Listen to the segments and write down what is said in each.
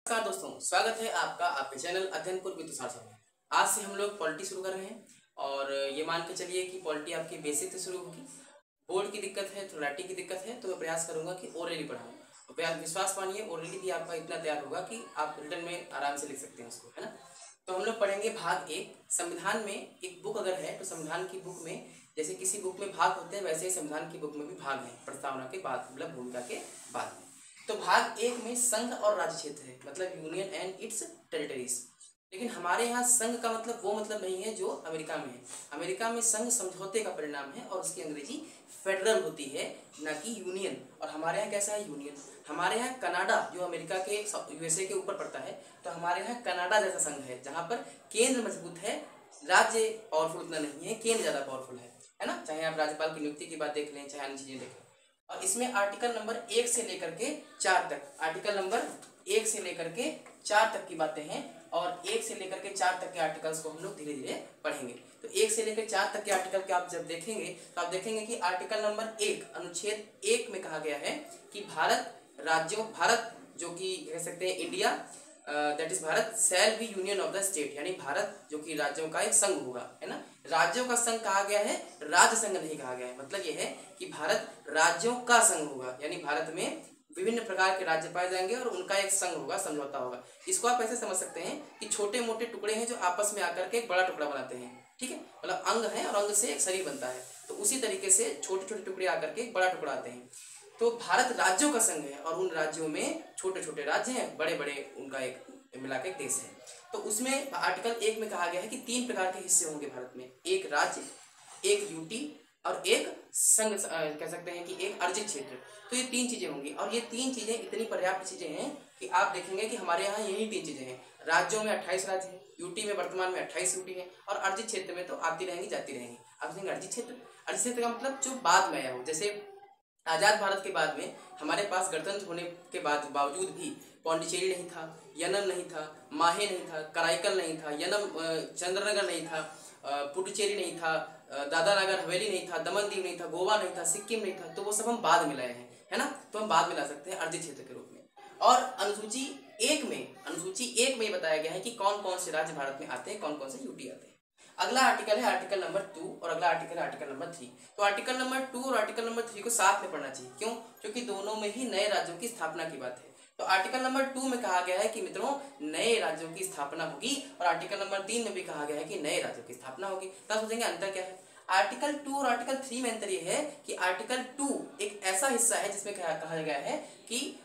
नमस्कार दोस्तों, स्वागत है आपका आपके चैनल अध्ययन पूर्व वित्त शास्त्र में। आज से हम लोग पॉलिटी शुरू कर रहे हैं और ये मान के चलिए कि पॉलिटी आपकी बेसिक से शुरू होगी। बोर्ड की दिक्कत है, थोराटी की दिक्कत है, तो मैं प्रयास करूंगा कि ओरली पढ़ाऊँ। विश्वास मानिए ओरली भी आपका इतना तैयार होगा कि आप रिटर्न में आराम से लिख सकते हैं उसको, है ना। तो हम लोग पढ़ेंगे भाग 1। संविधान में एक बुक अगर है तो संविधान की बुक में जैसे किसी बुक में भाग होते हैं वैसे ही संविधान की बुक में भी भाग है प्रस्तावना के बाद, मतलब भूमिका के बाद में। तो भाग 1 में संघ और राज्य क्षेत्र है, मतलब यूनियन एंड इट्स टेरिटरीज। लेकिन हमारे यहाँ संघ का मतलब वो मतलब नहीं है जो अमेरिका में है। अमेरिका में संघ समझौते का परिणाम है और उसकी अंग्रेजी फेडरल होती है, ना कि यूनियन। और हमारे यहाँ कैसा है यूनियन। हमारे यहाँ कनाडा जो अमेरिका के यूएसए के ऊपर पड़ता है, तो हमारे यहाँ कनाडा जैसा संघ है जहाँ पर केंद्र मजबूत है, राज्य पावरफुल उतना नहीं है, केंद्र ज़्यादा पावरफुल है ना। चाहे आप राज्यपाल की नियुक्ति की बात देख लें, चाहे अन्य चीज़ें देख लें। और इसमें आर्टिकल नंबर 1 से लेकर के 4 तक, आर्टिकल नंबर 1 से लेकर के 4 तक की बातें हैं। और 1 से लेकर के 4 तक के आर्टिकल्स को हम लोग धीरे धीरे पढ़ेंगे। तो 1 से लेकर 4 तक के आर्टिकल के आप जब देखेंगे तो आप देखेंगे कि आर्टिकल नंबर 1 अनुच्छेद 1 में कहा गया है कि भारत जो कि कह सकते हैं India, that is Bharat shall be union of the state, यानी भारत जो कि राज्यों का एक संघ होगा, है ना। राज्यों का संघ कहा गया है, राज्य संघ नहीं कहा गया है। मतलब यह है कि भारत राज्यों का संघ होगा, यानी भारत में विभिन्न प्रकार के राज्य पाए जाएंगे और उनका एक संघ होगा, समझौता होगा। इसको आप ऐसे समझ सकते हैं कि छोटे मोटे टुकड़े हैं जो आपस में आकर के एक बड़ा टुकड़ा बनाते हैं, ठीक है। मतलब अंग है और अंग से एक शरीर बनता है, तो उसी तरीके से छोटे छोटे टुकड़े आकर के एक बड़ा टुकड़ा आते हैं। तो भारत राज्यों का संघ है और उन राज्यों में छोटे छोटे राज्य हैं, बड़े बड़े उनका एक मिलाकर एक देश है। तो उसमें आर्टिकल 1 में कहा गया है कि 3 प्रकार के हिस्से होंगे भारत में, एक राज्य, एक यूटी और एक संघ, कह सकते हैं कि एक अर्जित क्षेत्र। तो ये 3 चीजें होंगी और ये 3 चीजें इतनी पर्याप्त चीजें हैं कि आप देखेंगे कि हमारे यहाँ यही 3 चीजें हैं। राज्यों में 28 राज्य हैं, यूटी में वर्तमान में 28 यूटी है और अर्जित क्षेत्र में तो आती रहेंगी जाती रहेंगी। अब देखेंगे अर्जित क्षेत्र का मतलब जो बाद में आया हो। जैसे आज़ाद भारत के बाद में हमारे पास गणतंत्र होने के बावजूद भी पौंडीचेरी नहीं था, यनम नहीं था, माहे नहीं था, कराईकल नहीं था, यनम चंद्रनगर नहीं था, पुडुचेरी नहीं था, दादरा नगर हवेली नहीं था, दमन दीव नहीं था, गोवा नहीं था, सिक्किम नहीं था। तो वो सब हम बाद में लाए हैं, है ना। तो हम बाद में ला सकते हैं अर्जित क्षेत्र के रूप में। और अनुसूची 1 में बताया गया है कि कौन कौन से राज्य भारत में आते हैं, कौन कौन से यूटी आते हैं। अगला आर्टिकल है आर्टिकल नंबर 2 और अगला आर्टिकल है आर्टिकल नंबर 3। तो आर्टिकल नंबर 2 और आर्टिकल नंबर 3 को साथ में पढ़ना चाहिए। क्यों? क्योंकि दोनों में ही नए राज्यों की स्थापना की बात है। तो आर्टिकल नंबर 2 में कहा गया है कि मित्रों नए राज्यों की स्थापना होगी और आर्टिकल नंबर 3 में भी कहा गया है कि नए राज्यों की स्थापना होगी। तब सोचेंगे अंतर क्या है। आर्टिकल 2 और आर्टिकल 3 में अंतर यह है कि आर्टिकल 2 एक ऐसा हिस्सा है जिसमें कहा गया है कि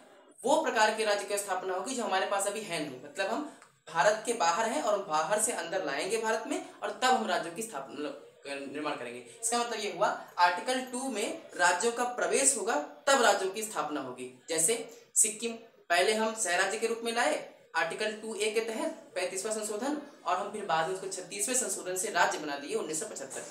वो प्रकार के राज्य की स्थापना होगी जो हमारे पास अभी है नहीं। मतलब हम भारत के बाहर हैं और बाहर से अंदर लाएंगे भारत में और तब हम राज्यों की स्थापना निर्माण करेंगे। इसका मतलब ये हुआ आर्टिकल 2 में राज्यों का प्रवेश होगा तब राज्यों की स्थापना होगी। जैसे सिक्किम पहले हम सह राज्य के रूप में लाए आर्टिकल 2A के तहत 35वां संशोधन, और हम फिर बाद में उसको 36वें संशोधन से राज्य बना दिए 1975।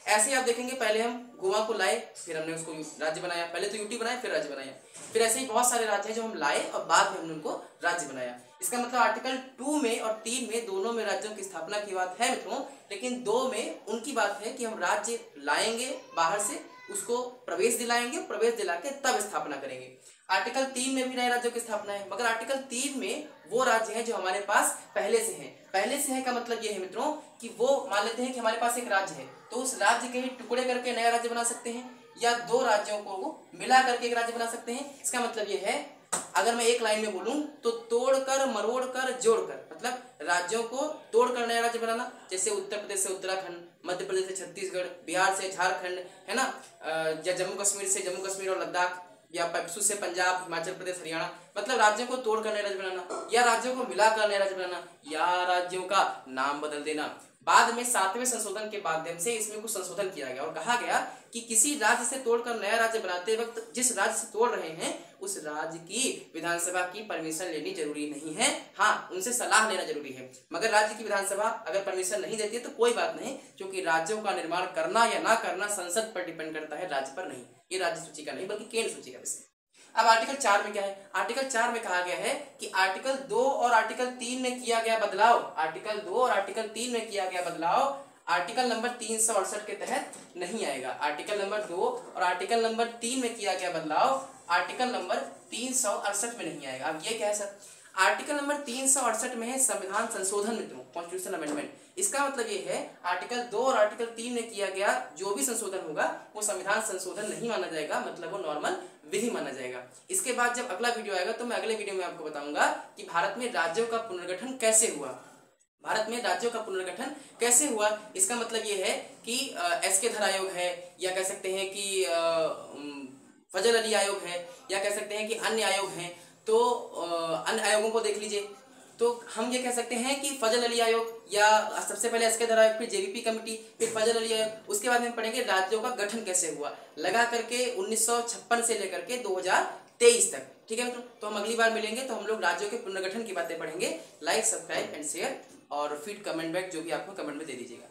ऐसे ही आप देखेंगे पहले हम गोवा को लाए, फिर हमने उसको राज्य बनाया, पहले तो यूटी बनाया फिर राज्य बनाया, फिर ऐसे ही बहुत सारे राज्य हैं जो हम लाए और बाद में हमने उनको राज्य बनाया। इसका मतलब आर्टिकल 2 में और 3 में दोनों में राज्यों की स्थापना की बात है मित्रों, लेकिन 2 में उनकी बात है कि हम राज्य लाएंगे बाहर से, उसको प्रवेश दिलाएंगे, प्रवेश दिला के तब स्थापना करेंगे। आर्टिकल 3 में भी नए राज्यों की स्थापना है, मगर आर्टिकल 3 में वो राज्य हैं जो हमारे पास पहले से हैं। पहले से है का मतलब ये है मित्रों कि वो मान लेते हैं कि हमारे पास एक राज्य है तो उस राज्य के ही टुकड़े करके नया राज्य बना सकते हैं या 2 राज्यों को मिला करके एक राज्य बना सकते हैं। इसका मतलब ये है, अगर मैं एक लाइन में बोलूं तो तोड़कर मरोड़कर जोड़कर, मतलब राज्यों को तोड़कर नया राज्य बनाना। जैसे उत्तर प्रदेश से उत्तराखंड, मध्य प्रदेश से छत्तीसगढ़, बिहार से झारखंड, है ना, या जम्मू कश्मीर से जम्मू कश्मीर और लद्दाख, या पश्चिम से पंजाब, हिमाचल प्रदेश, हरियाणा। मतलब राज्यों को तोड़कर नया राज्य बनाना या राज्यों को मिलाकर नया राज्य बनाना या राज्यों का नाम बदल देना। बाद में 7वें संशोधन के माध्यम से इसमें कुछ संशोधन किया गया और कहा गया कि किसी राज्य से तोड़कर नया राज्य बनाते वक्त जिस राज्य से तोड़ रहे हैं उस राज्य की विधानसभा की परमिशन लेनी जरूरी नहीं है। हाँ, उनसे सलाह लेना जरूरी है, मगर राज्य की विधानसभा अगर परमिशन नहीं देती है तो कोई बात नहीं, क्योंकि राज्यों का निर्माण करना या ना करना संसद पर डिपेंड करता है, राज्य पर नहीं। ये राज्य सूची का नहीं बल्कि केंद्र सूची का विषय। अब आर्टिकल 4 में क्या है। आर्टिकल 4 में कहा गया है कि आर्टिकल 2 और आर्टिकल 3 में किया गया बदलाव, आर्टिकल 2 और आर्टिकल 3 में किया गया बदलाव आर्टिकल नंबर 368 के तहत नहीं आएगा। आर्टिकल नंबर 2 और आर्टिकल नंबर 3 में किया गया बदलाव आर्टिकल नंबर 368 में नहीं आएगा। अब ये क्या है सर, आर्टिकल नंबर 368 में है संविधान संशोधन मित्रों, कॉन्स्टिट्यूशन अमेंडमेंट। इसका मतलब ये है आर्टिकल 2 और आर्टिकल 3 में किया गया जो भी संशोधन होगा वो संविधान संशोधन नहीं माना जाएगा, मतलब वो नॉर्मल विधि माना जाएगा। इसके बाद जब अगला वीडियो आएगा तो मैं अगले वीडियो में आपको बताऊंगा कि भारत में राज्यों का पुनर्गठन कैसे हुआ। भारत में राज्यों का पुनर्गठन कैसे हुआ, इसका मतलब ये है कि एसके धर आयोग है, या कह सकते हैं कि फजल अली आयोग है, या कह सकते हैं कि अन्य आयोग हैं। तो अन्य आयोगों को देख लीजिए, तो हम ये कह सकते हैं कि फजल अली आयोग, या सबसे पहले एसके धर आयोग, फिर जेवीपी कमेटी, फिर फजल अली आयोग, उसके बाद में पढ़ेंगे राज्यों का गठन कैसे हुआ, लगा करके 1956 से लेकर के 2023 तक। ठीक है मित्रों, तो हम अगली बार मिलेंगे तो हम लोग राज्यों के पुनर्गठन की बातें पढ़ेंगे। लाइक, सब्सक्राइब एंड शेयर और फीड कमेंट बैक जो भी आपको कमेंट में दे दीजिएगा।